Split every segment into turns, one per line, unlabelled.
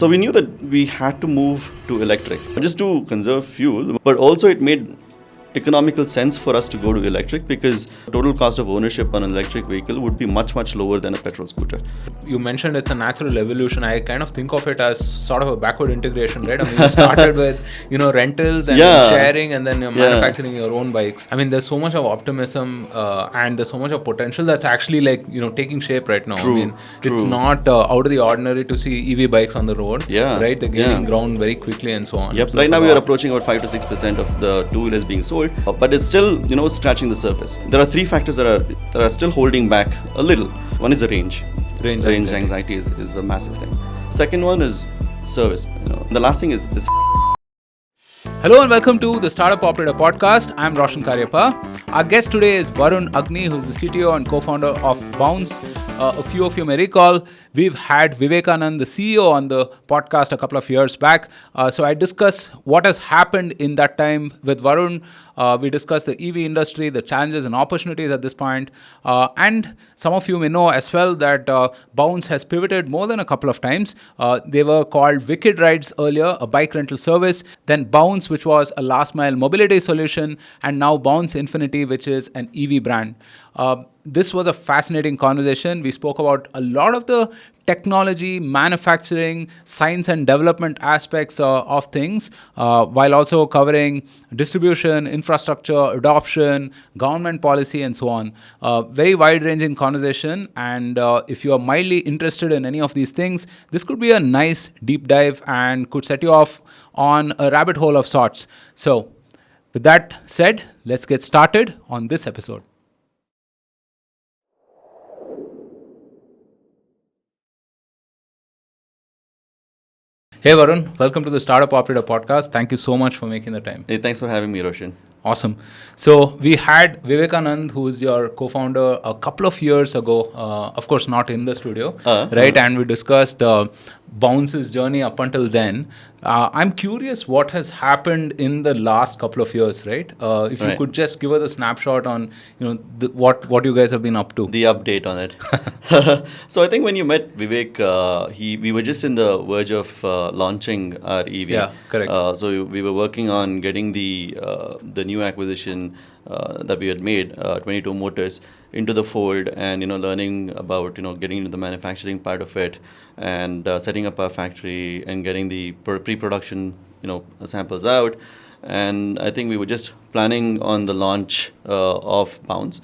So we knew that we had to move to electric just to conserve fuel, but also it made economical sense for us to go to electric because total cost of ownership on an electric vehicle would be much lower than a petrol scooter.
You mentioned it's a natural evolution. I kind of think of it as sort of a backward integration, right? I mean, you started with, rentals and then sharing and then manufacturing your own bikes. I mean, there's so much of optimism and there's so much of potential that's actually taking shape right now.
True.
It's not out of the ordinary to see EV bikes on the road, right? They're gaining ground very quickly and so on.
Yep.
So
right now we are approaching about 5 to 6% of the two-wheelers being sold, but it's still, scratching the surface. There are three factors that are still holding back a little. One is the range. Range anxiety is a massive thing. Second one is service. The last thing is
Hello and welcome to the Startup Operator Podcast. I'm Roshan. Our guest today is Varun Agni, who's the CTO and co-founder of Bounce. A few of you may recall, we've had Vivekanand, the CEO, on the podcast a couple of years back. So I discussed what has happened in that time with Varun. We discussed the EV industry, the challenges and opportunities at this point. And some of you may know as well that Bounce has pivoted more than a couple of times. They were called Wicked Rides earlier, a bike rental service. Then Bounce, which was a last mile mobility solution. And now Bounce Infinity, which is an EV brand. This was a fascinating conversation. We spoke about a lot of the technology, manufacturing, science and development aspects of things, while also covering distribution, infrastructure, adoption, government policy, and so on. Very wide-ranging conversation. And if you are mildly interested in any of these things, this could be a nice deep dive and could set you off on a rabbit hole of sorts. So, with that said, let's get started on this episode. Hey Varun, welcome to the Startup Operator Podcast. Thank you so much for making the time.
Hey, thanks for having me, Roshan.
Awesome. So we had Vivekanand, who is your co-founder, a couple of years ago, of course not in the studio, right? And we discussed Bounce's journey up until then. I'm curious what has happened in the last couple of years, right? If you could just give us a snapshot on, what you guys have been up to.
The update on it. So I think when you met Vivek, we were just in the verge of launching our EV.
Yeah, correct.
So we were working on getting the new acquisition that we had made, 22 Motors, into the fold, and learning about getting into the manufacturing part of it, and setting up our factory and getting the pre-production samples out. And I think we were just planning on the launch of Bounce.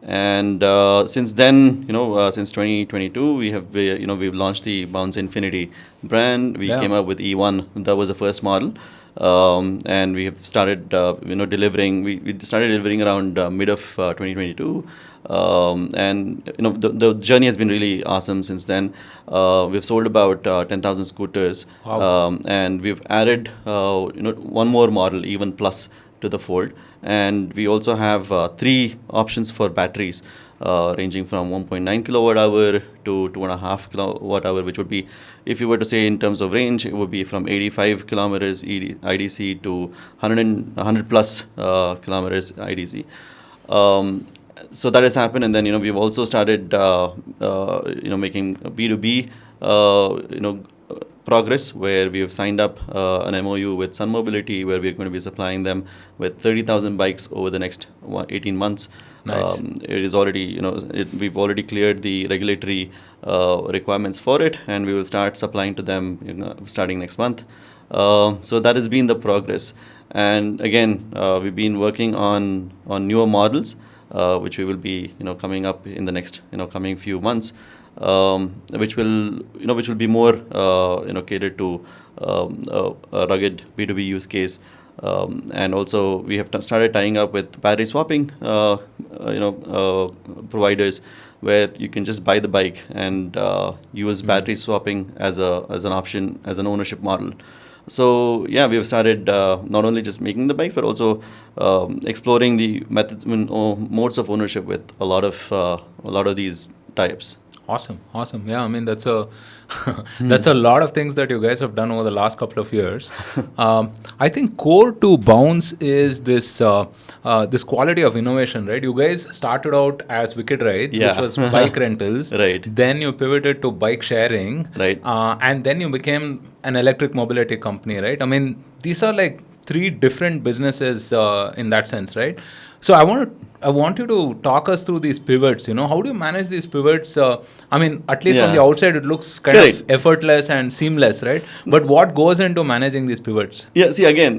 And since then, since 2022, we've launched the Bounce Infinity brand. We came up with E1. That was the first model. And we have started, delivering. We started delivering around mid of 2022, and the journey has been really awesome since then. We've sold about 10,000 scooters, and we've added one more model, E1 Plus, to the fold, and we also have 3 options for batteries. Ranging from 1.9 kilowatt hour to 2.5 kilowatt hour, which would be, if you were to say in terms of range, it would be from 85 kilometers IDC to 100 plus kilometers IDC. So that has happened, and then we've also started making B2B progress, where we have signed up an MOU with Sun Mobility, where we're going to be supplying them with 30,000 bikes over the next 18 months.
Nice.
It is already, we've already cleared the regulatory requirements for it, and we will start supplying to them starting next month. So that has been the progress. And again, we've been working on newer models, which we will be, coming up in the next, coming few months, which will be more, catered to a rugged B2B use case. And also we have started tying up with battery swapping providers, where you can just buy the bike and use battery swapping as an option, as an ownership model. So yeah, we have started not only just making the bikes, but also exploring the methods, modes of ownership with a lot of these types.
Awesome. Yeah, I mean that's a that's a lot of things that you guys have done over the last couple of years. I think core to Bounce is this quality of innovation, right? You guys started out as Wicked Rides, which
Yeah.
was bike rentals.
Right.
Then you pivoted to bike sharing,
Right.
and then you became an electric mobility company, right? I mean, these are like three different businesses in that sense, right? So I want you to talk us through these pivots. How do you manage these pivots? I mean, at least from the
Yeah.
outside, it looks kind
Correct.
of effortless and seamless, right? But what goes into managing these pivots?
Yeah. See, again,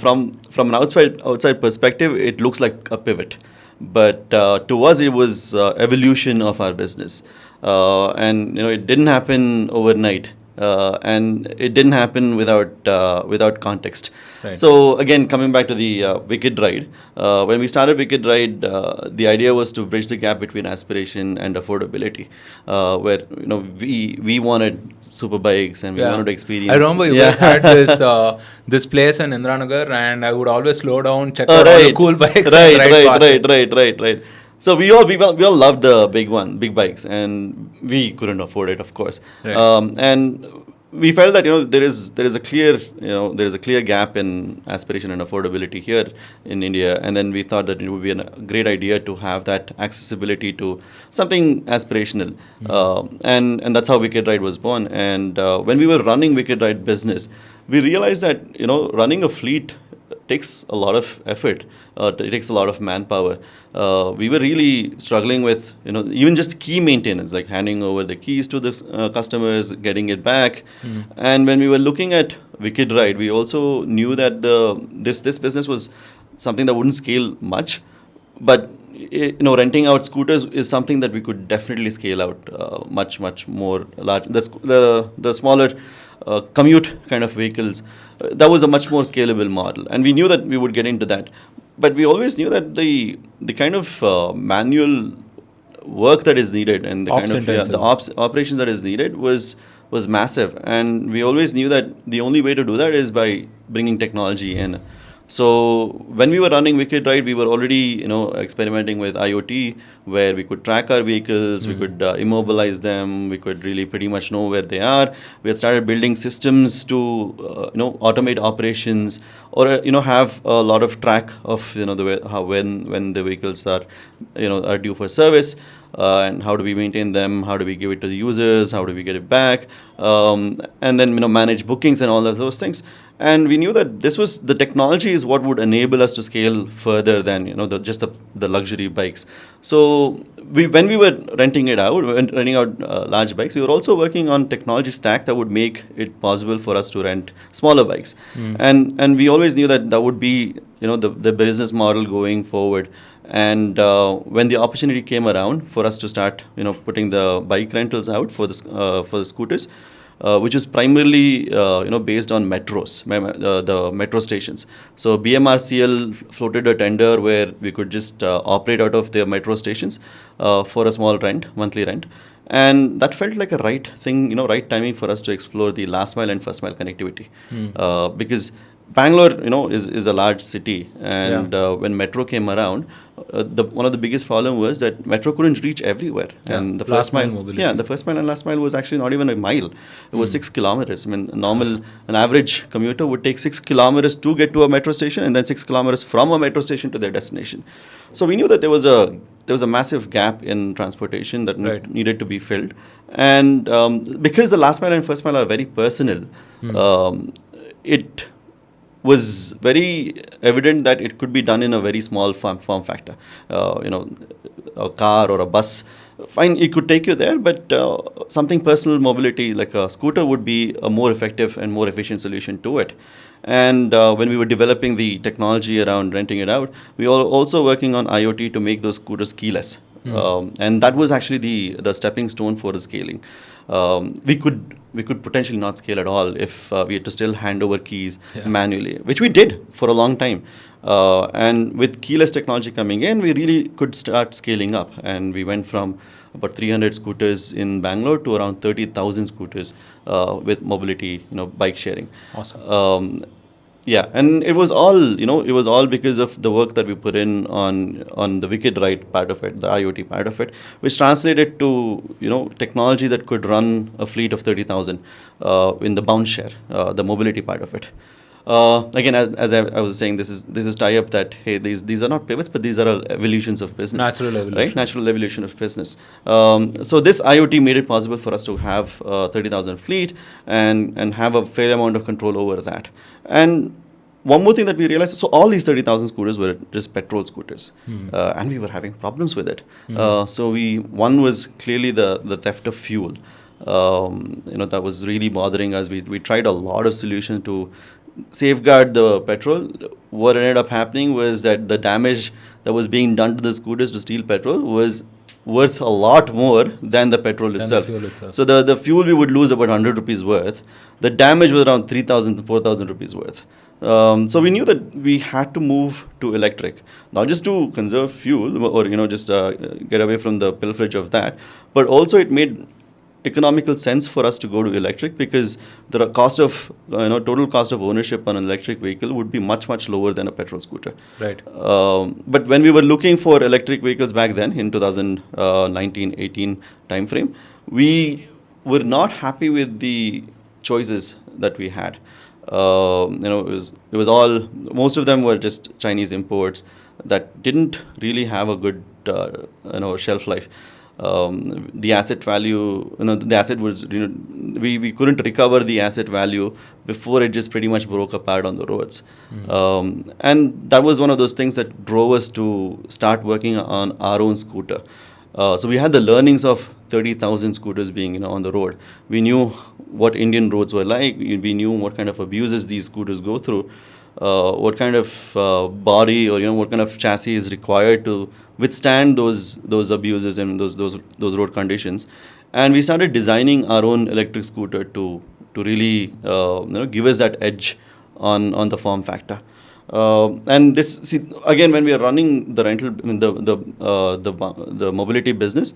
from an outside perspective, it looks like a pivot, but to us, it was evolution of our business, and it didn't happen overnight, and it didn't happen without context.
Right.
So again, coming back to the Wicked Ride, when we started Wicked Ride, the idea was to bridge the gap between aspiration and affordability, where we wanted super bikes and we wanted to experience.
I remember you guys had this place in Indranagar, and I would always slow down, check out all the cool bikes, and ride past it.
Right. So we all loved the big bikes, and we couldn't afford it, of course.
Right.
And we felt that there is a clear gap in aspiration and affordability here in India, and then we thought that it would be a great idea to have that accessibility to something aspirational, and that's how Wicked Ride was born. And when we were running Wicked Ride business, we realized that running a fleet takes a lot of effort. It takes a lot of manpower. We were really struggling with even just key maintenance, like handing over the keys to the customers, getting it back. And when we were looking at Wicked Ride, we also knew that this business was something that wouldn't scale much, but renting out scooters is something that we could definitely scale out much more large. The smaller commute kind of vehicles, that was a much more scalable model, and we knew that we would get into that. But we always knew that the kind of manual work that is needed and the operations that is needed was massive, and we always knew that the only way to do that is by bringing technology in. So when we were running Wicked Ride, we were already experimenting with IoT, where we could track our vehicles, we could immobilize them, we could really pretty much know where they are. We had started building systems to automate operations, or have a lot of track of the way, how when the vehicles are are due for service. And how do we maintain them? How do we give it to the users? How do we get it back? And then manage bookings and all of those things. And we knew that the technology is what would enable us to scale further than just the luxury bikes. So when we were renting out large bikes, we were also working on technology stack that would make it possible for us to rent smaller bikes. And we always knew that would be the business model going forward. And when the opportunity came around for us to start, putting the bike rentals out for the scooters, which is primarily, based on metros, the metro stations. So BMRCL floated a tender where we could just operate out of their metro stations for a small monthly rent. And that felt like a right thing, right timing for us to explore the last mile and first mile connectivity. Because Bangalore, is a large city, and when metro came around, one of the biggest problem was that metro couldn't reach everywhere, and the first mile mobility. The first mile and last mile was actually not even a mile; it was 6 kilometers. I mean, an average commuter would take 6 kilometers to get to a metro station, and then 6 kilometers from a metro station to their destination. So we knew that there was a massive gap in transportation that needed to be filled, and because the last mile and first mile are very personal, it was very evident that it could be done in a very small form factor. A car or a bus, fine, it could take you there, but something personal mobility like a scooter would be a more effective and more efficient solution to it. And when we were developing the technology around renting it out, we were also working on IoT to make those scooters keyless. And that was actually the stepping stone for the scaling. We could potentially not scale at all if we had to still hand over keys manually, which we did for a long time. And with keyless technology coming in, we really could start scaling up. And we went from about 300 scooters in Bangalore to around 30,000 scooters with mobility, bike sharing.
Awesome.
Yeah, and it was all because of the work that we put in on the wicked right part of it, the IoT part of it, which translated to technology that could run a fleet of 30,000 in the bound share, the mobility part of it. Again, as I was saying, this is tie up that hey, these are not pivots, but these are all evolutions of business,
Natural
right?
evolution.
Natural evolution of business. So this IoT made it possible for us to have 30,000 fleet and have a fair amount of control over that. And one more thing that we realized, so all these 30,000 scooters were just petrol scooters, and we were having problems with it. So one was clearly the theft of fuel. That was really bothering us. We tried a lot of solutions to safeguard the petrol. What ended up happening was that the damage that was being done to the scooters to steal petrol was worth a lot more than the petrol
Than the
itself.
fuel itself.
So the fuel we would lose about 100 rupees worth. The damage was around 3,000, 4,000 rupees worth. So we knew that we had to move to electric, not just to conserve fuel or just get away from the pilferage of that, but also it made economical sense for us to go to electric because the cost of total cost of ownership on an electric vehicle would be much lower than a petrol scooter.
Right.
But when we were looking for electric vehicles back then in 2019-18 timeframe, we were not happy with the choices that we had. It was all, most of them were just Chinese imports that didn't really have a good shelf life. The asset value, the asset was, we couldn't recover the asset value before it just pretty much broke apart on the roads. And that was one of those things that drove us to start working on our own scooter. So we had the learnings of 30,000 scooters being on the road. We knew what Indian roads were like. We knew what kind of abuses these scooters go through. What kind of body or what kind of chassis is required to withstand those abuses and those road conditions. And we started designing our own electric scooter to really give us that edge on the form factor. And this, see, again, when we are running the rental, the mobility business,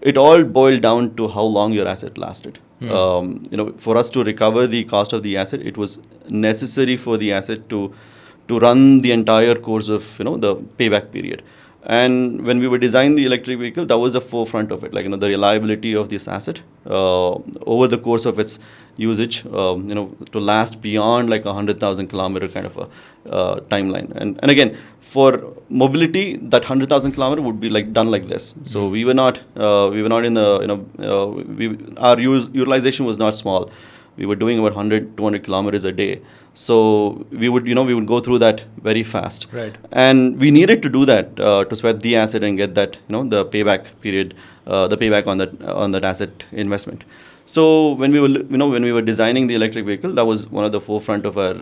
it all boiled down to how long your asset lasted. For us to recover the cost of the asset, it was necessary for the asset to run the entire course of the payback period. And when we were designing the electric vehicle, that was the forefront of it, like the reliability of this asset over the course of its usage, to last beyond like 100,000 kilometer kind of a timeline. And again, for mobility, that 100,000 kilometer would be like done like this. So we were not in the our utilization was not small. We were doing about 100, 200 kilometers a day. So we would go through that very fast.
Right.
And we needed to do that to sweat the asset and get that, the payback period, the payback on that asset investment. So when we were designing the electric vehicle, that was one of the forefront of our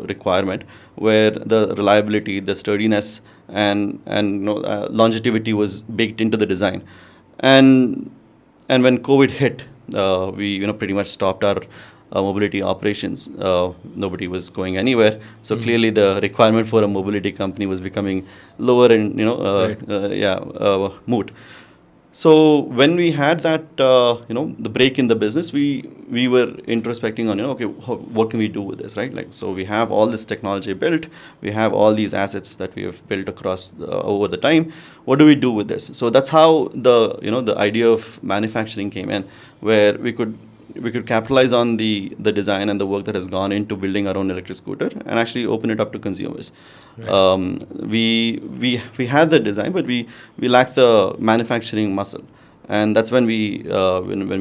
requirement, where the reliability, the sturdiness, and longevity was baked into the design. And when COVID hit, we pretty much stopped our mobility operations. Nobody was going anywhere, so clearly the requirement for a mobility company was becoming lower and moot. So when we had that the break in the business, we were introspecting on okay, what can we do with this, right? Like, so we have all this technology built, we have all these assets that we have built across over the time. What do we do with this? So that's how the idea of manufacturing came in, where we could capitalize on the design and the work that has gone into building our own electric scooter and actually open it up to consumers. Right. We had the design, but we lacked the manufacturing muscle, and that's when we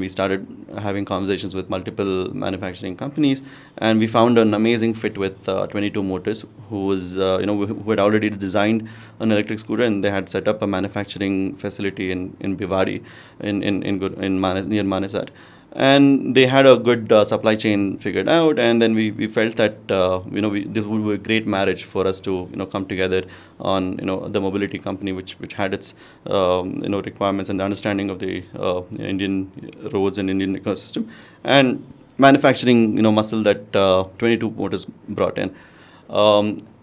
started having conversations with multiple manufacturing companies, and we found an amazing fit with 22 Motors, who was who had already designed an electric scooter, and they had set up a manufacturing facility in Bhiwadi near Manesar. And they had a good supply chain figured out, and then we felt that this would be a great marriage for us to come together on the mobility company, which had its requirements and the understanding of the Indian roads and Indian ecosystem, and manufacturing muscle that 22 Motors brought in.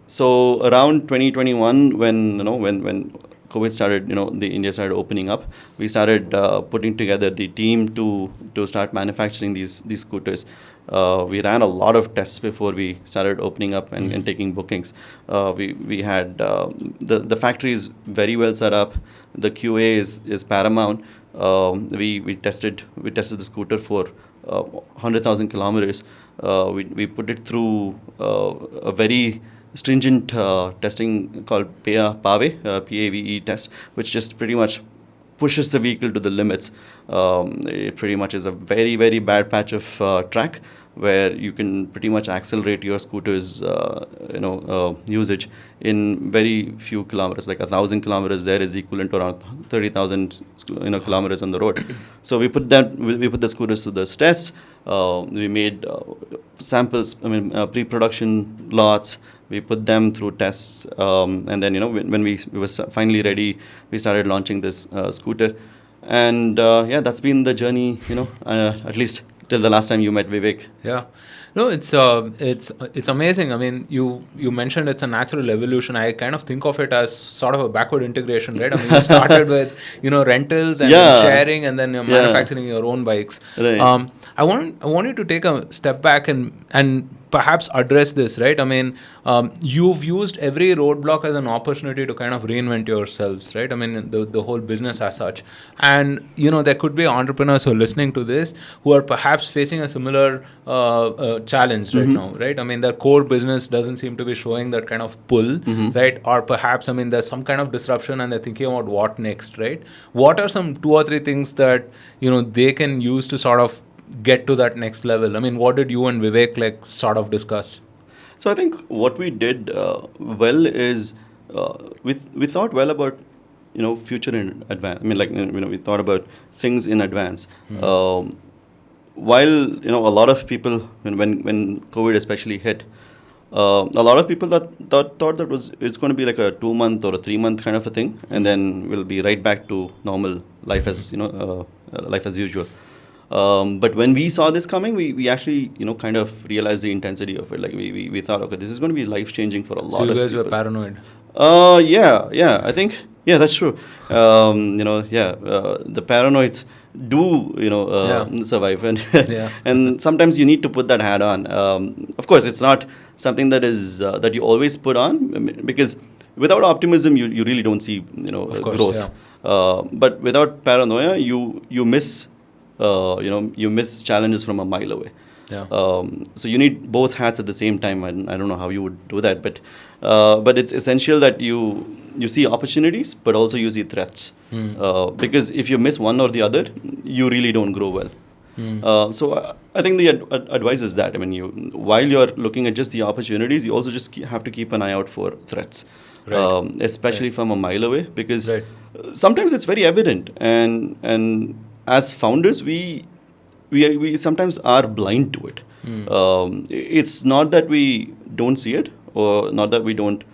So around 2021, when COVID started, the India started opening up, we started putting together the team to start manufacturing these scooters. We ran a lot of tests before we started opening up and taking bookings. We had the factory is very well set up. The QA is paramount. We tested the scooter for 100,000 kilometers. We put it through a very stringent testing called PAVE PAVE test, which just pretty much pushes the vehicle to the limits. It pretty much is a very, very bad patch of track where you can pretty much accelerate your scooter's usage in very few kilometers. Like 1,000 kilometers there is equivalent to around 30,000 kilometers on the road. So we put the scooters to those tests. We made samples, pre-production lots. We put them through tests, and then when we were finally ready, we started launching this scooter, and that's been the journey, at least till the last time you met Vivek.
Yeah. No, it's amazing. I mean, you mentioned it's a natural evolution. I kind of think of it as sort of a backward integration, right? I mean, you started with rentals and then sharing, and then you're manufacturing your own bikes.
Right.
I want you to take a step back and perhaps address this, right? I mean, you've used every roadblock as an opportunity to kind of reinvent yourselves, right? I mean, the whole business as such. And, there could be entrepreneurs who are listening to this who are perhaps facing a similar challenge right now, right? I mean, their core business doesn't seem to be showing that kind of pull, right? Or perhaps, there's some kind of disruption and they're thinking about what next, right? What are some 2 or 3 things that, they can use to sort of get to that next level? I mean, what did you and Vivek sort of discuss?
So I think what we did well is we thought well about future in advance. I mean, we thought about things in advance. While a lot of people when COVID especially hit, a lot of people thought that it's going to be like a 2-month or a 3-month kind of a thing, and then we'll be right back to normal life as life as usual. But when we saw this coming, we actually kind of realized the intensity of it. Like we thought, okay, this is going to be life changing for a lot of people.
So you guys were paranoid.
Yeah, I think that's true. The paranoids do survive, and and sometimes you need to put that hat on. Of course, it's not something that is that you always put on, because without optimism, you really don't see growth. But without paranoia, you miss. You miss challenges from a mile away.
Yeah.
So you need both hats at the same time, and I don't know how you would do that, but it's essential that you see opportunities, but also you see threats. Because if you miss one or the other, you really don't grow well. So I think the advice is that, I mean, while you're looking at just the opportunities, you also just have to keep an eye out for threats, especially from a mile away, because sometimes it's very evident, and as founders, we sometimes are blind to it. It's not that we don't see it, or not that we don't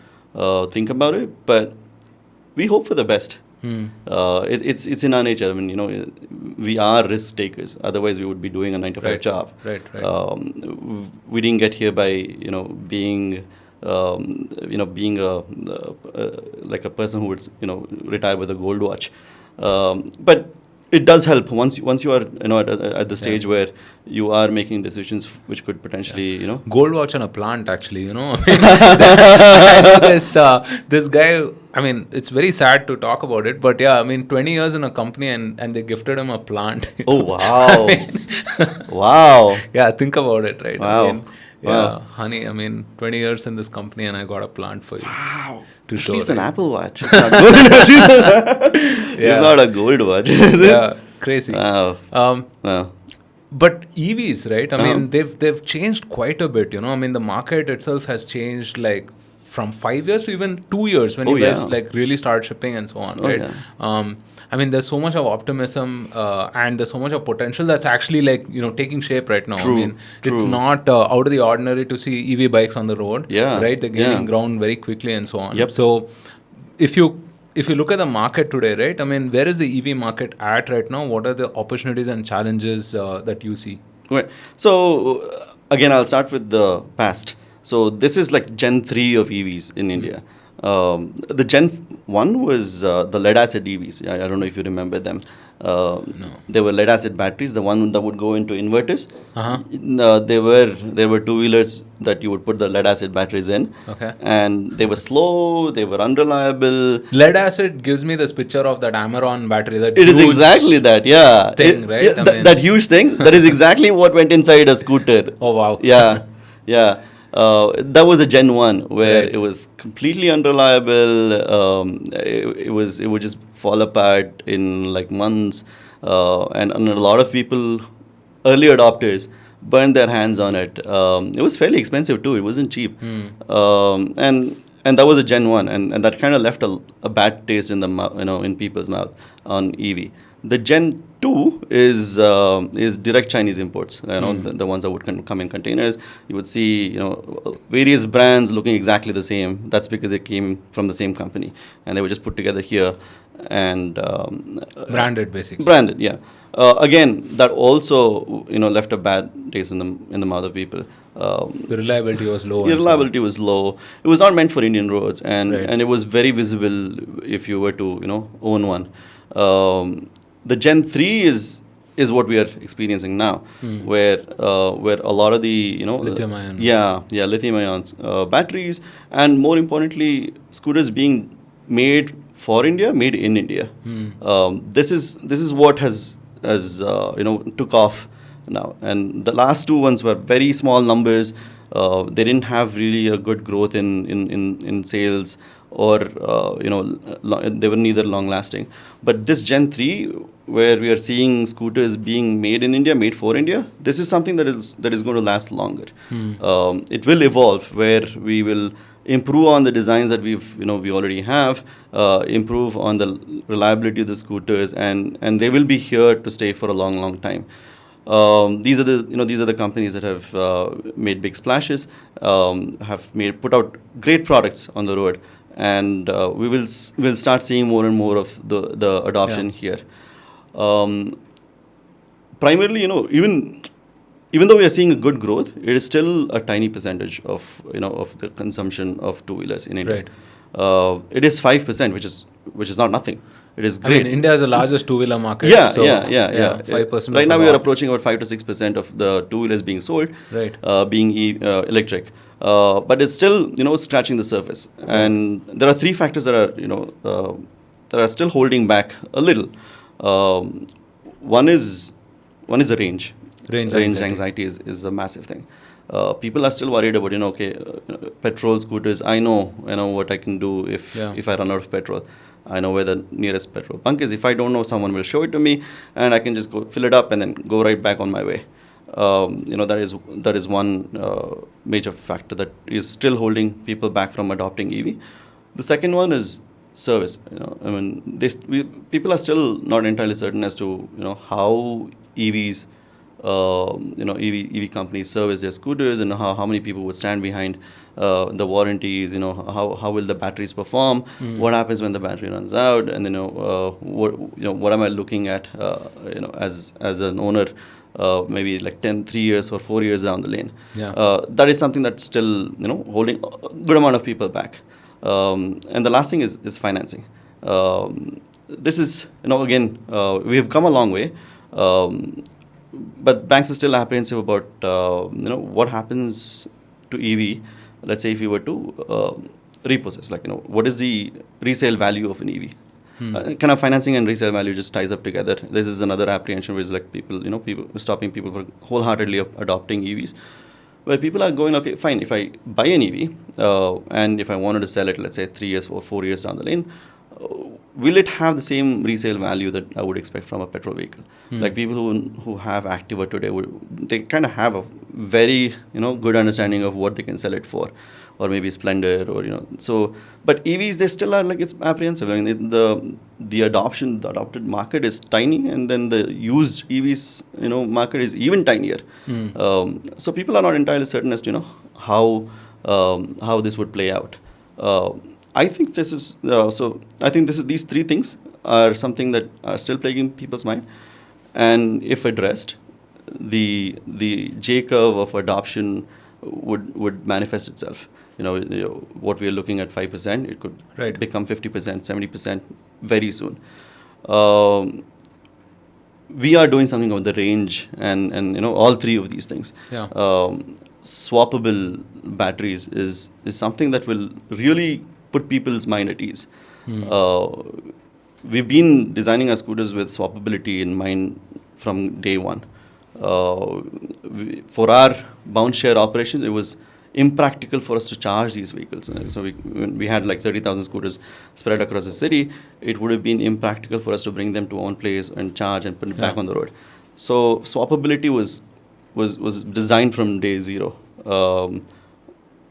think about it, but we hope for the best. It's in our nature. I mean, we are risk takers. Otherwise, we would be doing a 9-to-5 job.
Right.
We didn't get here by being being like a person who would retire with a gold watch, but it does help once you are at the stage where you are making decisions which could potentially
gold watch on a plant, actually. I know this guy. I mean, it's very sad to talk about it, but 20 years in a company and they gifted him a plant.
Oh wow! Wow.
Yeah, think about it, right?
Wow.
Honey, 20 years in this company and I got a plant for you.
Wow.
To
At
show,
least
right?
an Apple Watch. It's not gold. It's not a gold watch.
Yeah, crazy.
Wow.
But EVs, right? I mean, they've changed quite a bit. I mean, the market itself has changed from 5 years to even 2 years when you guys really start shipping and so on, right? I mean, there's so much of optimism and there's so much of potential that's actually taking shape right now.
True,
I mean, it's not out of the ordinary to see EV bikes on the road, right? They're gaining ground very quickly and so on.
Yep.
So if you look at the market today, right? I mean, where is the EV market at right now? What are the opportunities and challenges that you see?
Right. So again, I'll start with the past. So this is like Gen 3 of EVs in India. The Gen 1 was the lead acid EVs. I don't know if you remember them.
No.
They were lead acid batteries, the one that would go into inverters.
Uh-huh.
There were two-wheelers that you would put the lead acid batteries in,
Okay.
and they were slow, they were unreliable.
Lead acid gives me this picture of that Amaron battery. That
It is
huge
exactly that, yeah.
thing, right?
Yeah,
I mean-
that huge thing, that is exactly what went inside a scooter.
Oh, wow.
Yeah, yeah. That was a Gen 1 where
Right.
it was completely unreliable. It would just fall apart in like months. And a lot of people, early adopters, burned their hands on it. It was fairly expensive too. It wasn't cheap. And that was a Gen 1, and that kind of left a bad taste in the in people's mouth on EV. The Gen 2 is direct Chinese imports. The ones that would come in containers. You would see various brands looking exactly the same. That's because it came from the same company, and they were just put together here and
Branded, basically.
branded. Yeah. Again, that also left a bad taste in the mouth of people.
The reliability was low.
The
and so on.
reliability was low. It was not meant for Indian roads, and
Right.
and it was very visible if you were to own one. The Gen 3 is what we are experiencing now, where a lot of the
Lithium ion.
yeah, lithium ion batteries, and more importantly, scooters being made for India, made in India. This is what has took off now, and the last two ones were very small numbers. They didn't have really a good growth in sales, or they were neither long lasting. But this Gen 3, where we are seeing scooters being made in India, made for India, this is something that is going to last longer. It will evolve, where we will improve on the designs that we already have, improve on the reliability of the scooters, and they will be here to stay for a long time. These are the companies that have made big splashes, have put out great products on the road, and we'll start seeing more and more of the adoption here. Primarily, even though we are seeing a good growth, it is still a tiny percentage of the consumption of two-wheelers in India.
Right.
It is 5%, which is not nothing. It is
I
great.
mean, India is the largest two-wheeler market.
Yeah,
so,
yeah.
5%.
Right
of
now,
a
we are
lot.
approaching about 5 to 6% of the two-wheelers being sold,
Right.
being electric. But it's still, scratching the surface. And there are three factors that are still holding back a little. One is the range.
Range
anxiety is a massive thing. People are still worried about petrol scooters. I know what I can do if I run out of petrol. I know where the nearest petrol bunk is. If I don't know, someone will show it to me, and I can just go fill it up and then go right back on my way. That is one major factor that is still holding people back from adopting EV. The second one is service. People are still not entirely certain as to how EVs, EV companies service their scooters, and how many people would stand behind the warranties. How will the batteries perform? What happens when the battery runs out? And what am I looking at? As an owner, maybe like 3 years or 4 years down the lane.
Yeah.
That is something that's still holding a good amount of people back. And the last thing is financing. This is again, we have come a long way. But banks are still apprehensive about what happens to EV. Let's say if you were to repossess, what is the resale value of an EV? Kind of financing and resale value just ties up together. This is another apprehension, which is like people stopping people from wholeheartedly adopting EVs. Where people are going, okay, fine, if I buy an EV and if I wanted to sell it, let's say 3 years or 4 years down the lane, will it have the same resale value that I would expect from a petrol vehicle? Like people who have Activa today, they kind of have a very good understanding of what they can sell it for, or maybe Splendor, or so. But EVs, they still are it's apprehensive. I mean, the adopted market is tiny, and then the used EVs market is even tinier. So people are not entirely certain as to how this would play out. I think this is these three things are something that are still plaguing people's mind, and if addressed, the J curve of adoption would manifest itself. What we are looking at 5%, it could become 50%, 70% very soon. We are doing something on the range and all three of these things.
Yeah.
Swappable batteries is something that will really put people's mind at ease. We've been designing our scooters with swappability in mind from day one. For our bound share operations, it was impractical for us to charge these vehicles. So we had like 30,000 scooters spread across the city. It would have been impractical for us to bring them to one place and charge and put it back on the road. So swappability was designed from day zero.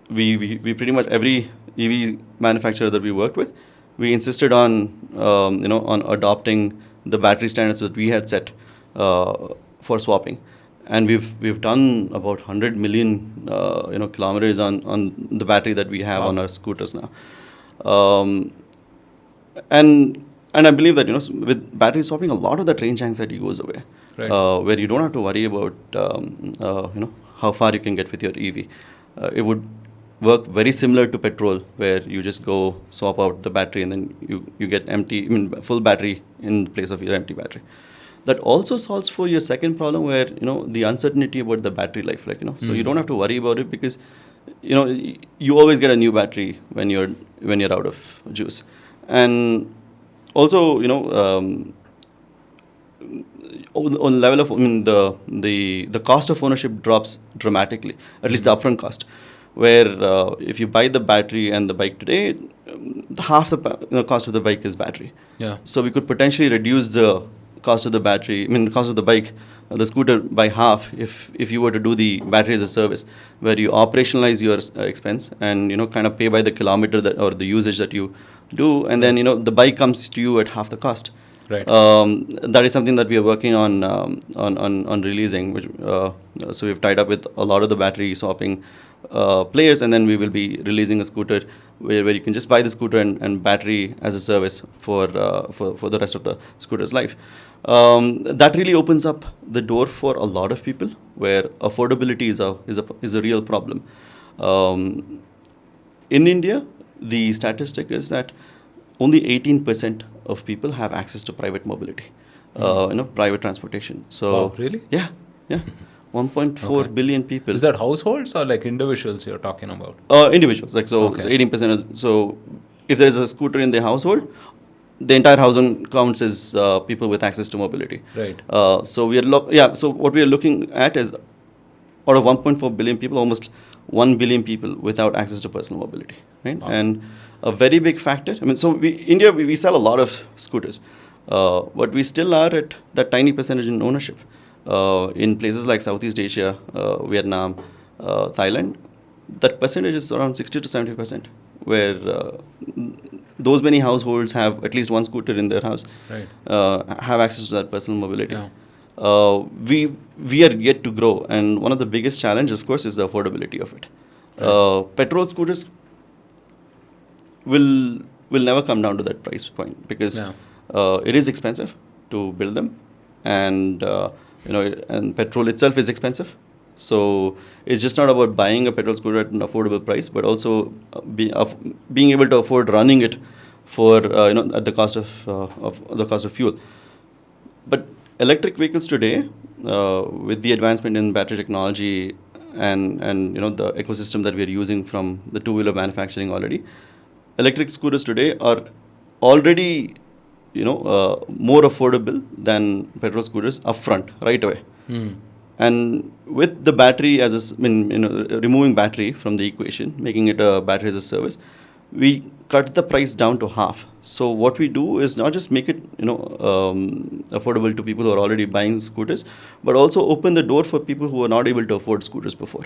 We pretty much every EV manufacturer that we worked with, we insisted on on adopting the battery standards that we had set for swapping. And we've done about 100 million kilometers on the battery that we have on our scooters now. And I believe that with battery swapping, a lot of that range anxiety goes away, where you don't have to worry about how far you can get with your EV. It would work very similar to petrol, where you just go swap out the battery and then you get full battery in place of your empty battery. That also solves for your second problem, where the uncertainty about the battery life, so you don't have to worry about it, because you always get a new battery when you're out of juice. And also on level of the cost of ownership drops dramatically, at least the upfront cost, where if you buy the battery and the bike today, half the cost of the bike is battery. So we could potentially reduce the cost of the battery, cost of the bike, the scooter, by half if you were to do the battery as a service, where you operationalize your expense and kind of pay by the kilometer or the usage that you do, and then the bike comes to you at half the cost. That is something that we are working on releasing. So we've tied up with a lot of the battery swapping players, and then we will be releasing a scooter where you can just buy the scooter and battery as a service for the rest of the scooter's life. That really opens up the door for a lot of people, where affordability is a real problem. In India, the statistic is that only 18% of people have access to private mobility, private transportation. So
really?
Yeah. 1.4 billion people.
Is that households or like individuals you're talking about?
Individuals. So 18%. So if there is a scooter in the household, the entire household counts as people with access to mobility. So what we are looking at is, out of 1.4 billion people, almost 1 billion people without access to personal mobility. And a very big factor. India, we sell a lot of scooters, but we still are at that tiny percentage in ownership. In places like Southeast Asia, Vietnam, Thailand, that percentage is around 60 to 70%, where those many households have at least one scooter in their house, have access to that personal mobility. We are yet to grow, and one of the biggest challenges, of course, is the affordability of it. Petrol scooters will never come down to that price point, because it is expensive to build them, and and petrol itself is expensive. So it's just not about buying a petrol scooter at an affordable price, but also being able to afford running it for at the cost of fuel. But electric vehicles today, with the advancement in battery technology and the ecosystem that we are using from the two-wheeler manufacturing already, electric scooters today are already more affordable than petrol scooters upfront, right away. And with the battery removing battery from the equation, making it a battery as a service, we cut the price down to half. So what we do is not just make it affordable to people who are already buying scooters, but also open the door for people who are not able to afford scooters before.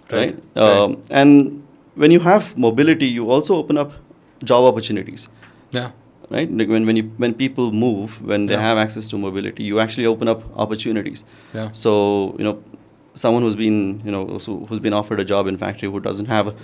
Right. And when you have mobility, you also open up job opportunities. Right? Like when people move, when they have access to mobility, you actually open up opportunities. So someone who's been offered a job in factory who doesn't have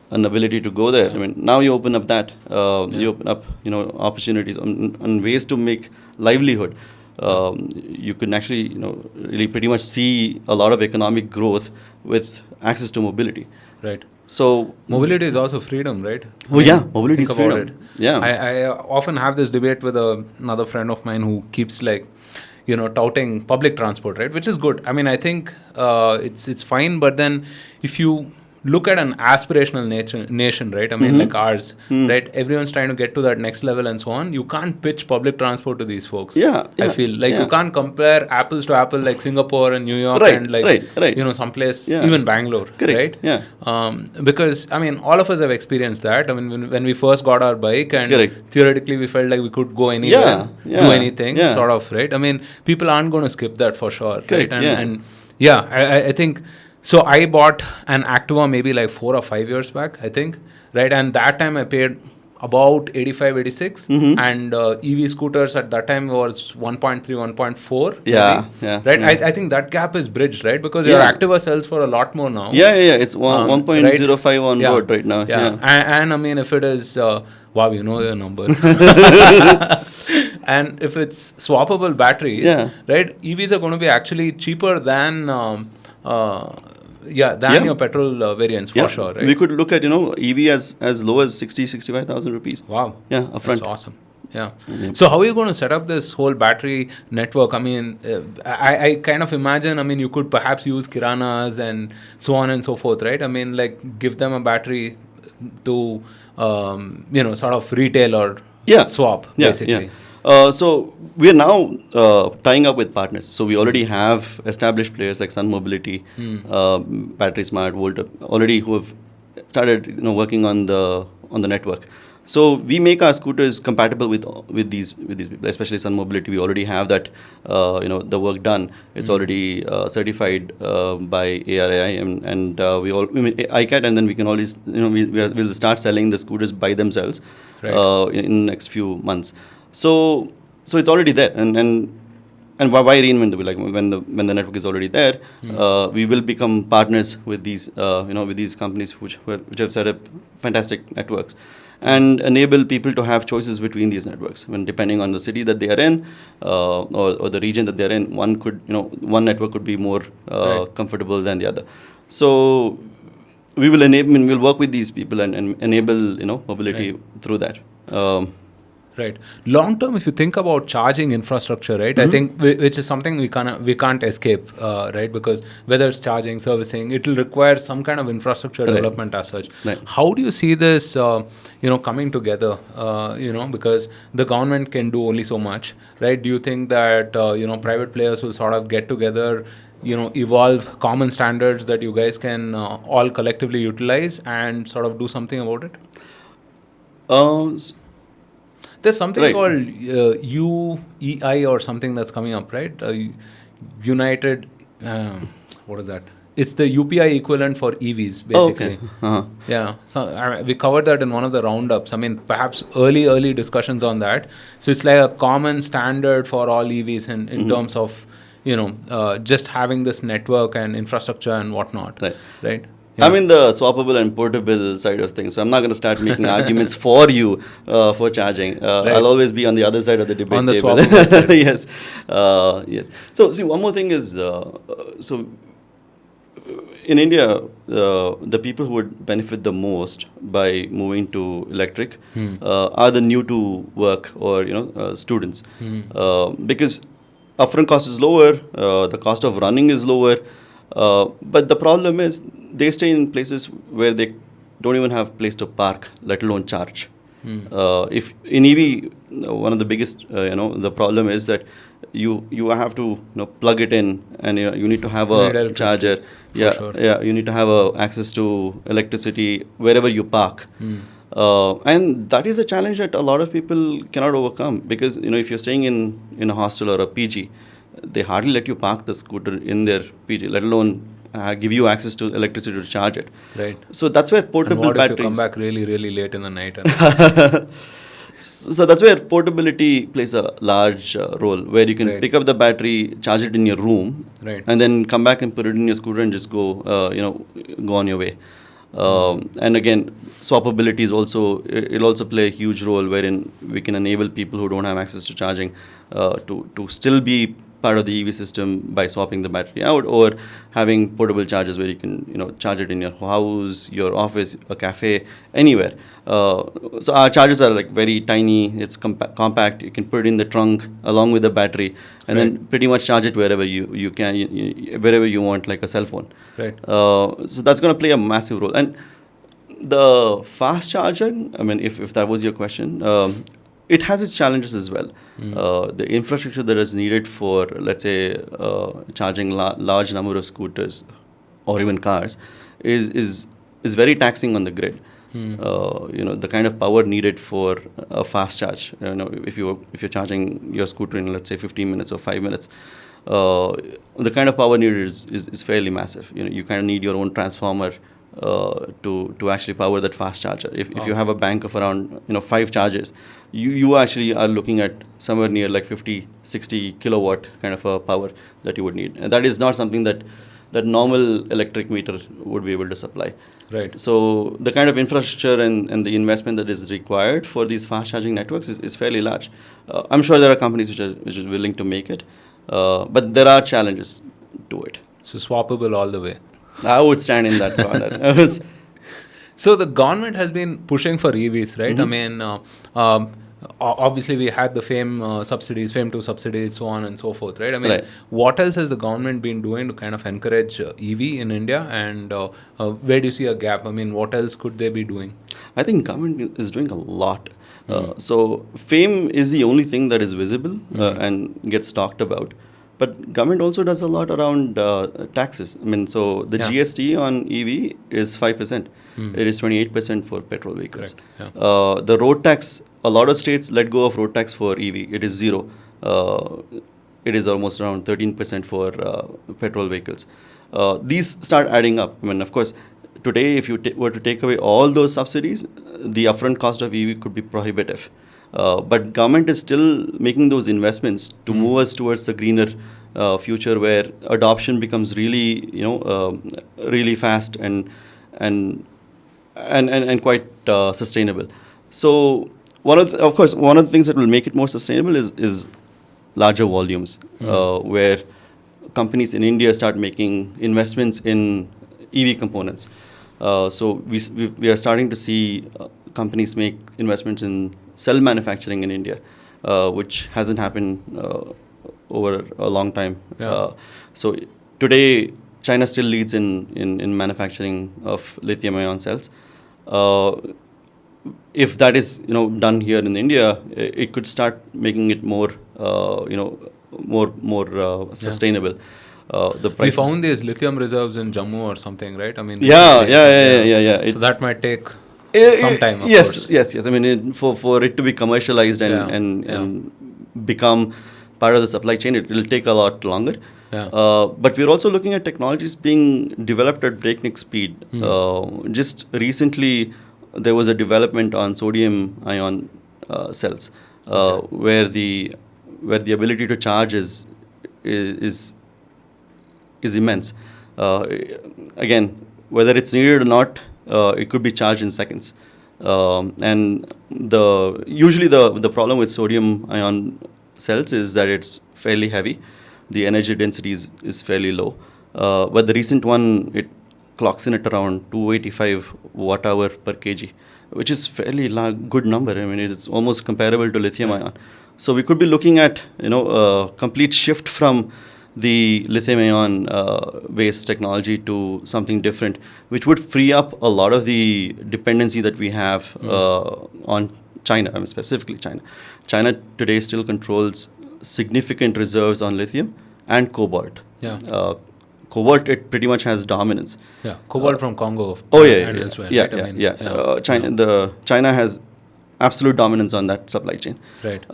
an ability to go there. Now you open up that. You open up opportunities and ways to make livelihood. you can actually, really pretty much see a lot of economic growth with access to mobility.
Right.
So
mobility is also freedom, right?
Mobility is freedom.
It.
Yeah.
I often have this debate with another friend of mine who keeps touting public transport, right? Which is good. I mean, I think it's fine, but then if you look at an aspirational nation, right? I mean, like ours, right? Everyone's trying to get to that next level and so on. You can't pitch public transport to these folks. I feel like you can't compare apples to apple like Singapore and New York and someplace, even Bangalore,
correct.
right? Because, I mean, all of us have experienced that. I mean, when we first got our bike and theoretically we felt like we could go anywhere, do anything, sort of, right? I mean, people aren't going to skip that for sure, right? And I think... So I bought an Activa maybe like 4 or 5 years back, I think, right? And that time I paid about 85, 86. And EV scooters at that time was 1.3, 1.4.
Yeah.
Right? Yeah. I think that gap is bridged, right? Because your Activa sells for a lot more now.
It's 1.05 on board right now.
Yeah. And I mean, if it is, wow, you know your numbers. And if it's swappable batteries, right? EVs are going to be actually cheaper than... your petrol variants for sure, right?
We could look at, EV as low as 65,000 rupees.
Wow.
Yeah, upfront.
That's awesome. Yeah. So how are you going to set up this whole battery network? I mean, I kind of imagine, I mean, you could perhaps use kiranas and so on and so forth, right? I mean, like give them a battery to, sort of retail or swap, basically.
So we are now tying up with partners. So we already have established players like Sun Mobility, Battery Smart, Volta, already who have started working on the network. So we make our scooters compatible with these people, especially Sun Mobility. We already have that the work done. It's already certified by ARAI and ICAT, and then we can always we'll start selling the scooters by themselves in next few months. So it's already there, and why reinvent the wheel? Like when the network is already there, we will become partners with these with these companies which have set up fantastic networks, and enable people to have choices between these networks. When depending on the city that they are in, or the region that they are in, one network could be more comfortable than the other. So we will we'll work with these people and enable mobility through that.
Right. Long term, if you think about charging infrastructure, right, I think which is something we can't escape, right? Because whether it's charging, servicing, it will require some kind of infrastructure development as such. Right. How do you see this, coming together? Because the government can do only so much, right? Do you think that private players will sort of get together, evolve common standards that you guys can all collectively utilize and sort of do something about it? There's something called UEI or something that's coming up, right? United, what is that? It's the UPI equivalent for EVs, basically. Yeah, so we covered that in one of the roundups. I mean, perhaps early discussions on that. So it's like a common standard for all EVs in terms of, just having this network and infrastructure and whatnot, right?
Yeah. I'm in the swappable and portable side of things, so I'm not going to start making arguments for you for charging. I'll always be on the other side of the debate
on the
table.
Swappable side.
Yes. So, see, one more thing is, so in India, the people who would benefit the most by moving to electric are the new to work or students, because upfront cost is lower, the cost of running is lower. But the problem is they stay in places where they don't even have place to park, let alone charge. If in EV, one of the biggest, the problem is that you have to plug it in, and you need to have a charger. You need to have access to electricity wherever you park. And that is a challenge that a lot of people cannot overcome, because if you're staying in a hostel or a PG, they hardly let you park the scooter in their PG, let alone give you access to electricity to charge it.
Right.
So that's where portable
and what
batteries...
if you come back really, really late in the night?
So that's where portability plays a large role, where you can pick up the battery, charge it in your room, and then come back and put it in your scooter and just go on your way. And again, swappability is also, it'll also play a huge role, wherein we can enable people who don't have access to charging to still be part of the EV system by swapping the battery out, or having portable chargers where you can charge it in your house, your office, a cafe, anywhere. So our chargers are like very tiny. It's compact. You can put it in the trunk along with the battery, and then pretty much charge it wherever you can, wherever you want, like a cell phone.
Right.
So that's going to play a massive role. And the fast charger, I mean, if that was your question, it has its challenges as well. The infrastructure that is needed for, let's say, charging large number of scooters or even cars is very taxing on the grid. The kind of power needed for a fast charge. If you're charging your scooter in, let's say, 15 minutes or 5 minutes, the kind of power needed is fairly massive. You kind of need your own transformer to actually power that fast charger. If you have a bank of around 5 chargers, you actually are looking at somewhere near like 50-60 kilowatt kind of a power that you would need, and that is not something that normal electric meter would be able to supply.
Right.
So the kind of infrastructure and the investment that is required for these fast charging networks is fairly large. I'm sure there are companies which are willing to make it, but there are challenges to it.
So swappable all the way.
I would stand in that corner.
So the government has been pushing for EVs, right? I mean, obviously we had the FAME subsidies, FAME 2 subsidies, so on and so forth, right? I mean, what else has the government been doing to kind of encourage EV in India, and where do you see a gap? I mean, what else could they be doing?
I think government is doing a lot. So FAME is the only thing that is visible and gets talked about. But government also does a lot around taxes. I mean, so the GST on EV is 5%. It is 28% for petrol vehicles. The road tax, a lot of states let go of road tax for EV. It is 0. It is almost around 13% for petrol vehicles. These start adding up. I mean, of course, today, if you were to take away all those subsidies, the upfront cost of EV could be prohibitive. But government is still making those investments to move us towards the greener future, where adoption becomes really, really fast and quite sustainable. So one of the things that will make it more sustainable is larger volumes, where companies in India start making investments in EV components. So we are starting to see companies make investments in cell manufacturing in India, which hasn't happened over a long time. So today, China still leads in manufacturing of lithium-ion cells. If that is done here in India, it could start making it more sustainable.
We found these lithium reserves in Jammu or something, right? I mean,
yeah.
So that might take some time. Of course.
Yes. I mean, for it to be commercialized and become part of the supply chain, it will take a lot longer. But we're also looking at technologies being developed at breakneck speed. Just recently, there was a development on sodium-ion cells, where the ability to charge is immense. Again, whether it's needed or not, it could be charged in seconds. And usually the problem with sodium-ion cells is that it's fairly heavy. The energy density is fairly low. But the recent one, it clocks in at around 285 watt-hour per kg, which is fairly good number. I mean, it's almost comparable to lithium-ion. So we could be looking at a complete shift from the lithium-ion based technology to something different, which would free up a lot of the dependency that we have on China. I mean, specifically China. China today still controls significant reserves on lithium and cobalt. Cobalt, it pretty much has dominance.
Cobalt from Congo.
And
elsewhere.
China has absolute dominance on that supply chain.
Right.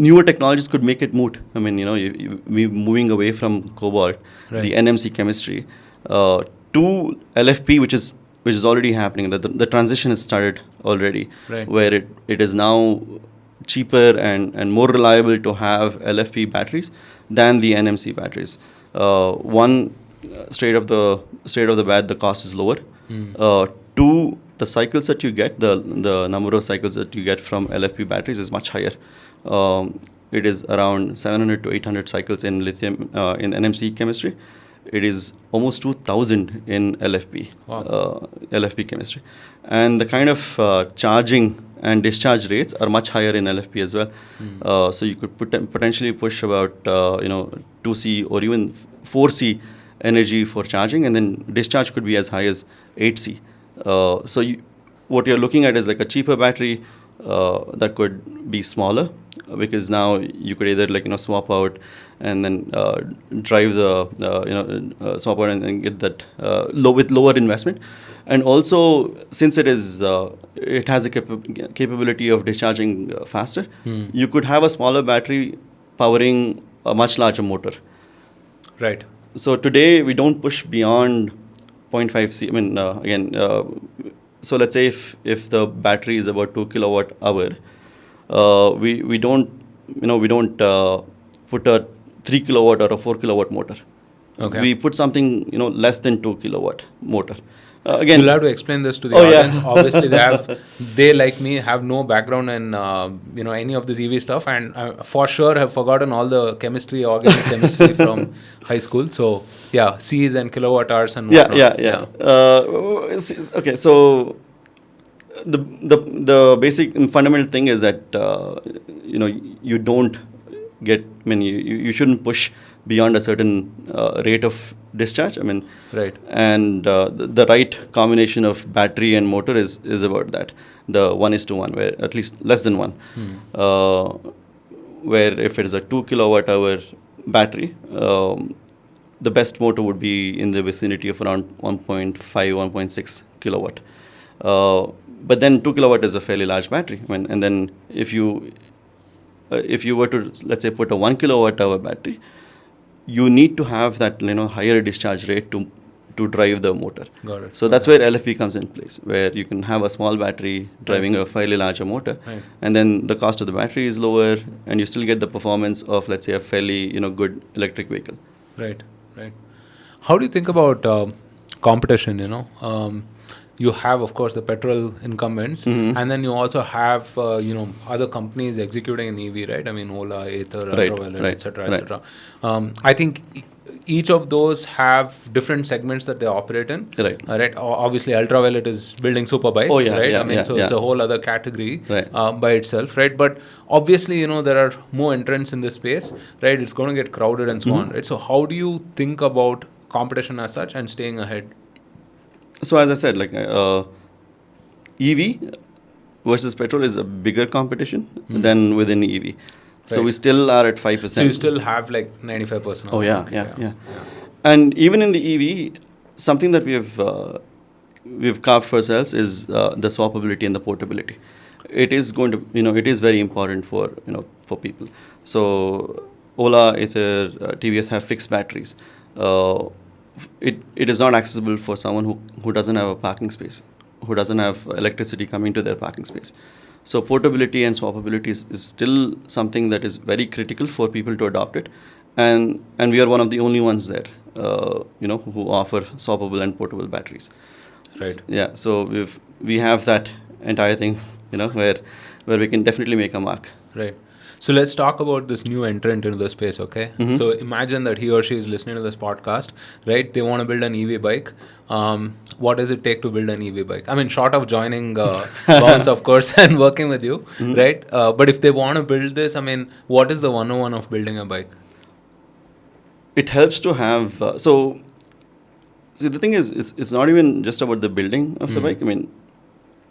Newer technologies could make it moot. I mean, we moving away from cobalt, the NMC chemistry, to LFP, which is already happening. The transition has started already, where it is now cheaper and more reliable to have LFP batteries than the NMC batteries. One, straight of the bat, the cost is lower. Two, the cycles that you get, the number of cycles that you get from LFP batteries is much higher. It is around 700 to 800 cycles in lithium in NMC chemistry. It is almost 2,000 in LFP, LFP chemistry, and the kind of charging and discharge rates are much higher in LFP as well. So you could potentially push about 2C or even 4C energy for charging, and then discharge could be as high as 8C. What you're looking at is like a cheaper battery that could be smaller, because now you could either swap out and then drive the swap out and get that with lower investment. And also, since it has a capability of discharging faster, you could have a smaller battery powering a much larger motor.
Right.
So today we don't push beyond 0.5 C. I mean, so let's say if the battery is about 2 kilowatt hour, we don't put a 3 kilowatt or a 4 kilowatt motor.
Okay.
We put something less than 2 kilowatt motor. Again,
you'll have to explain this to the audience. Yeah. Obviously, they like me have no background in any of this EV stuff, and for sure have forgotten all the chemistry, organic chemistry from high school. So yeah, C's and kilowatt hours and whatnot.
Yeah. Okay, so the basic and fundamental thing is that you don't get. I mean, you shouldn't push beyond a certain rate of discharge. I mean,
right.
And the right combination of battery and motor is about that. The 1:1, where at least less than 1. Where if it is a 2 kilowatt hour battery, the best motor would be in the vicinity of around 1.5, 1.6 kilowatt. But then 2 kilowatt is a fairly large battery. I mean, and then if you were to, let's say, put a 1 kilowatt hour battery, you need to have that higher discharge rate to drive the motor.
Got it.
So that's where LFP comes in place, where you can have a small battery driving a fairly larger motor, and then the cost of the battery is lower, and you still get the performance of, let's say, a fairly good electric vehicle.
Right. How do you think about competition? You have, of course, the petrol incumbents, and then you also have, other companies executing in EV, right? I mean, Ola, Ather, Ultraviolette, etc. I think each of those have different segments that they operate in. Right. Obviously, Ultraviolette is building super bikes, right? It's a whole other category by itself, right? But obviously, there are more entrants in this space, right? It's going to get crowded and so on, right? So how do you think about competition as such and staying ahead?
So as I said, EV versus petrol is a bigger competition than within EV. So we still are at 5%.
So you still have 95%.
Oh yeah. And even in the EV, something that we've carved for ourselves is the swappability and the portability. It is going to, it is very important for people. So Ola, Ather, TVS have fixed batteries. It is not accessible for someone who doesn't have a parking space, who doesn't have electricity coming to their parking space. So portability and swappability is still something that is very critical for people to adopt it, and we are one of the only ones there, who offer swappable and portable batteries.
Right.
So we have that entire thing, where we can definitely make a mark.
Right. So let's talk about this new entrant into the space, okay? So imagine that he or she is listening to this podcast, right? They want to build an EV bike. What does it take to build an EV bike? I mean, short of joining Bounce, of course, and working with you, right? But if they want to build this, I mean, what is the 101 of building a bike?
It helps to have... see, the thing is, it's not even just about the building of the bike. I mean,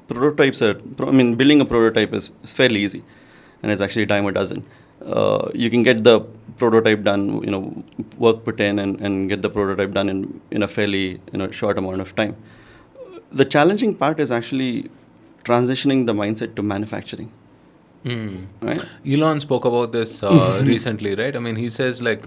building a prototype is fairly easy. And it's actually a dime a dozen. You can get the prototype done, work put in and get the prototype done in a fairly short amount of time. The challenging part is actually transitioning the mindset to manufacturing. Right?
Elon spoke about this recently, right? I mean, he says like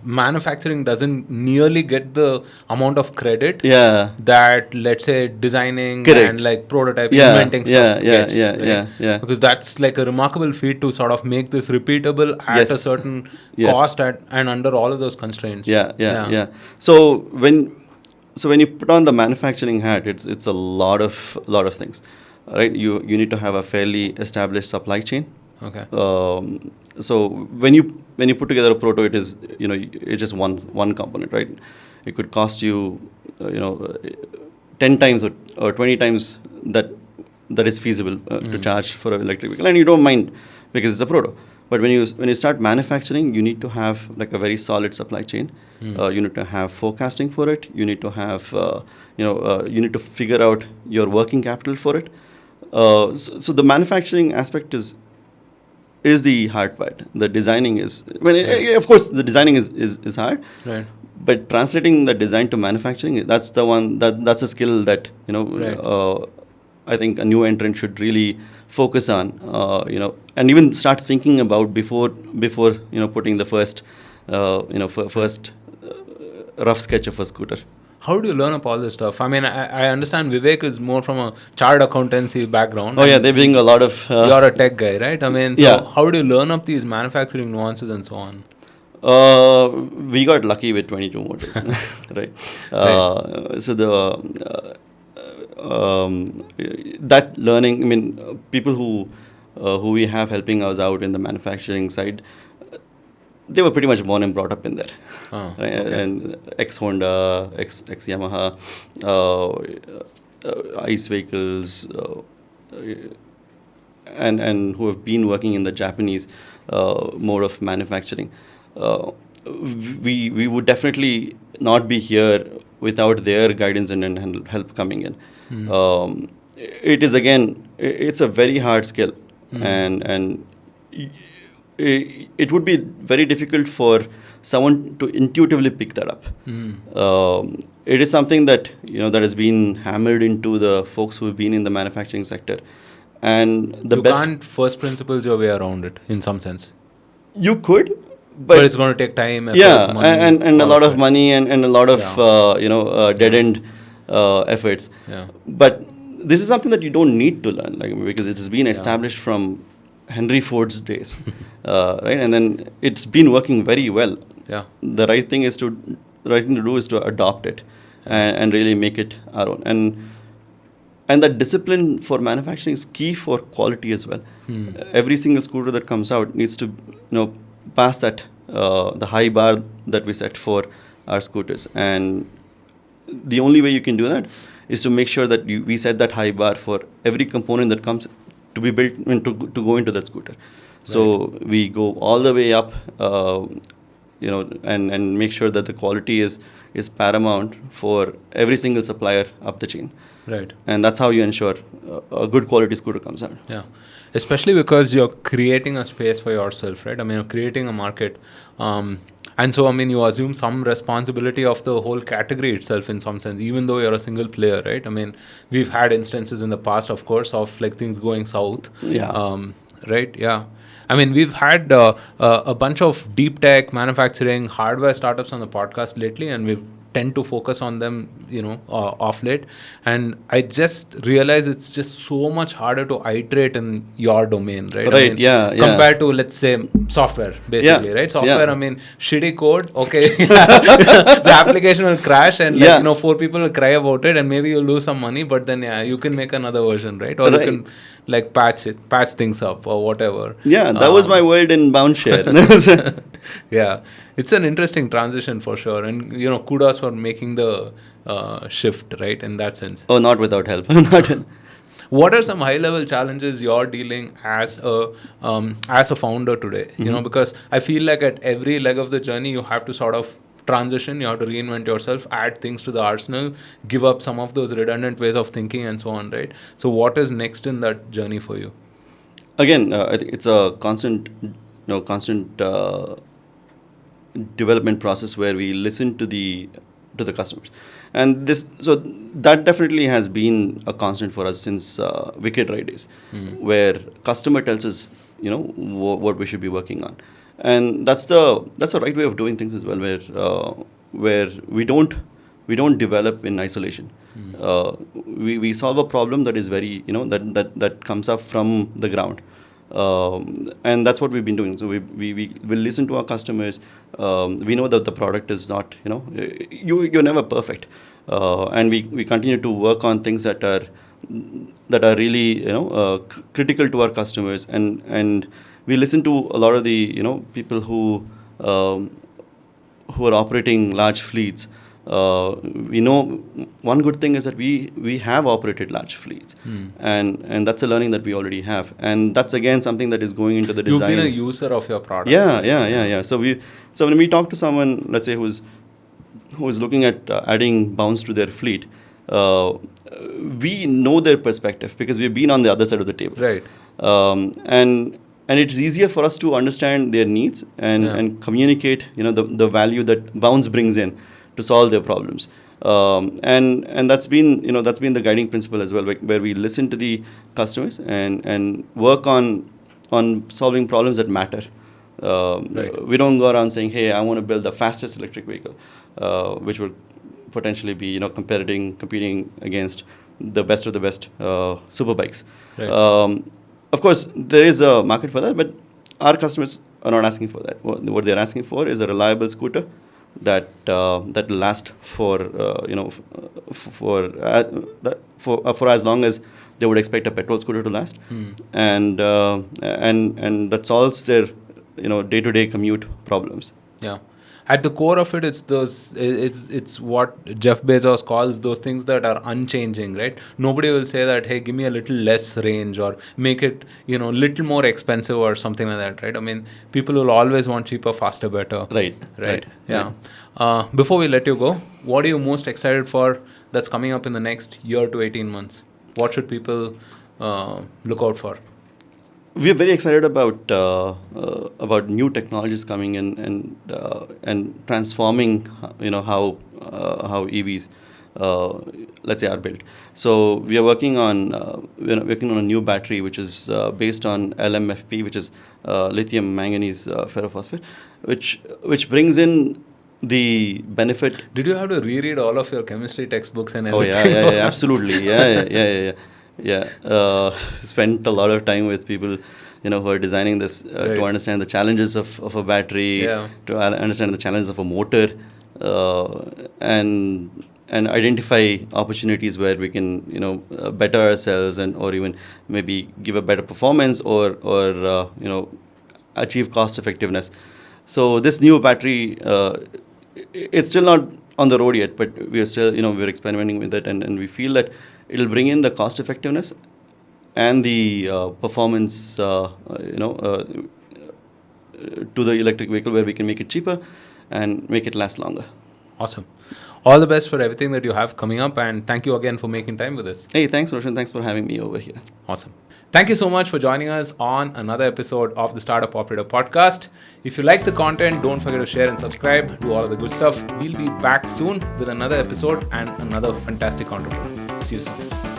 manufacturing doesn't nearly get the amount of credit
Yeah.
that, let's say, designing and
Correct.
like prototype
Yeah.
inventing stuff
Yeah. Yeah.
gets,
Yeah.
right?
Yeah. Yeah.
Because that's like a remarkable feat to sort of make this repeatable at a
Yes.
certain
Yes.
cost and under all of those constraints.
Yeah. Yeah.
Yeah.
Yeah. So when you put on the manufacturing hat, it's a lot of things, right? You need to have a fairly established supply chain.
Okay.
So when you put together a proto, it is it's just one component, right? It could cost you 10 times or 20 times that is feasible to charge for an electric vehicle, and you don't mind because it's a proto. But when you start manufacturing, you need to have like a very solid supply chain. You need to have forecasting for it. You need to have you need to figure out your working capital for it. So the manufacturing aspect is the hard part. The designing is, of course, the designing is hard.
Right.
But translating the design to manufacturing, that's the one that's a skill that
Right.
I think a new entrant should really focus on. And even start thinking about before putting the first first rough sketch of a scooter.
How do you learn up all this stuff? I mean, I understand Vivek is more from a chartered accountancy background.
Oh yeah, they bring a lot of.
You're a tech guy, right? I mean, so
Yeah.
how do you learn up these manufacturing nuances and so on?
We got lucky with 22 motors, right? So that learning. I mean, people who we have helping us out in the manufacturing side, they were pretty much born and brought up in there, right?
Okay.
And ex Honda, ex Yamaha, ICE vehicles, and who have been working in the Japanese mode of manufacturing. We would definitely not be here without their guidance and help coming in. It is again, it's a very hard skill, and it would be very difficult for someone to intuitively pick that up. It is something that that has been hammered into the folks who have been in the manufacturing sector, and
You can't first principles your way around it in some sense.
You could,
But it's going to take time, effort,
yeah,
money,
and a
all
lot
of
of
it.
money and a lot of dead end efforts.
Yeah.
But this is something that you don't need to learn, like, because it has been established from Henry Ford's days, right? And then it's been working very well.
Yeah.
The right thing to do is to adopt it and really make it our own. And that discipline for manufacturing is key for quality as well. Every single scooter that comes out needs to pass that the high bar that we set for our scooters. And the only way you can do that is to make sure that we set that high bar for every component that comes to be built to go into that scooter. So we go all the way up, and make sure that the quality is paramount for every single supplier up the chain.
Right.
And that's how you ensure a good quality scooter comes out.
Yeah. Especially because you're creating a space for yourself, right? I mean, you're creating a market. And so, I mean, you assume some responsibility of the whole category itself in some sense, even though you're a single player, right? I mean, we've had instances in the past, of course, of like things going south.
Yeah.
Right? Yeah. I mean, we've had a bunch of deep tech, manufacturing, hardware startups on the podcast lately, and we've tend to focus on them, off late. And I just realize it's just so much harder to iterate in your domain, right?
Right,
I mean,
yeah.
Compared to, let's say, software, basically, right? Software,
yeah.
I mean, shitty code, okay. The application will crash and, like, 4 people will cry about it and maybe you'll lose some money, but then, you can make another version, right? Or you can, like, patch things up or whatever.
Yeah, that was my world in Boundshare.
Yeah, it's an interesting transition for sure, and kudos for making the shift, right, in that sense.
Oh, not without help.
What are some high-level challenges you're dealing as a founder today? Because I feel like at every leg of the journey, you have to sort of transition, you have to reinvent yourself, add things to the arsenal, give up some of those redundant ways of thinking, and so on, right? So, what is next in that journey for you?
Again, I think it's a constant development process where we listen to the to the customers. And so that definitely has been a constant for us since Wicked Ride days, where customer tells us, what we should be working on. And that's the right way of doing things as well, where we don't develop in isolation. We solve a problem that is very, that comes up from the ground. And that's what we've been doing. So we will listen to our customers. We know that the product is not, you're never perfect. And we continue to work on things that are really, critical to our customers. And we listen to a lot of the, people who are operating large fleets. We know one good thing is that we have operated large fleets, and that's a learning that we already have, and that's again something that is going into the design.
You've been a user of your product.
Yeah. So when we talk to someone, let's say who's looking at adding bounce to their fleet, we know their perspective because we've been on the other side of the table,
right?
And it's easier for us to understand their needs and communicate, the value that bounce brings in to solve their problems. And that's been the guiding principle as well, where we listen to the customers and work on solving problems that matter.
Right.
We don't go around saying, hey, I want to build the fastest electric vehicle, which would potentially be competing against the best of the best super bikes.
Right.
Of course, there is a market for that, but our customers are not asking for that. What they're asking for is a reliable scooter that will last for as long as they would expect a petrol scooter to last, and that solves their day-to-day commute problems.
Yeah. At the core of it, it's what Jeff Bezos calls those things that are unchanging, right? Nobody will say that, hey, give me a little less range or make it, little more expensive or something like that, right? I mean, people will always want cheaper, faster, better.
Right.
Yeah. Before we let you go, what are you most excited for that's coming up in the next year to 18 months? What should people look out for?
We are very excited about new technologies coming in and transforming how EVs let's say are built. So we are working on a new battery which is based on LMFP, which is lithium manganese ferrophosphate, which brings in the benefit.
Did you have to reread all of your chemistry textbooks and everything?
Oh yeah, absolutely. Yeah. Spent a lot of time with people, who are designing this to understand the challenges of a battery, to understand the challenges of a motor, and identify opportunities where we can, better ourselves or even maybe give a better performance or achieve cost effectiveness. So this new battery, it's still not on the road yet, but we are still, we're experimenting with it, and we feel that it'll bring in the cost effectiveness and the performance, to the electric vehicle, where we can make it cheaper and make it last longer.
Awesome. All the best for everything that you have coming up, and thank you again for making time with us.
Hey, thanks, Roshan. Thanks for having me over here.
Awesome. Thank you so much for joining us on another episode of the Startup Operator Podcast. If you like the content, don't forget to share and subscribe, do all of the good stuff. We'll be back soon with another episode and another fantastic entrepreneur. See you soon.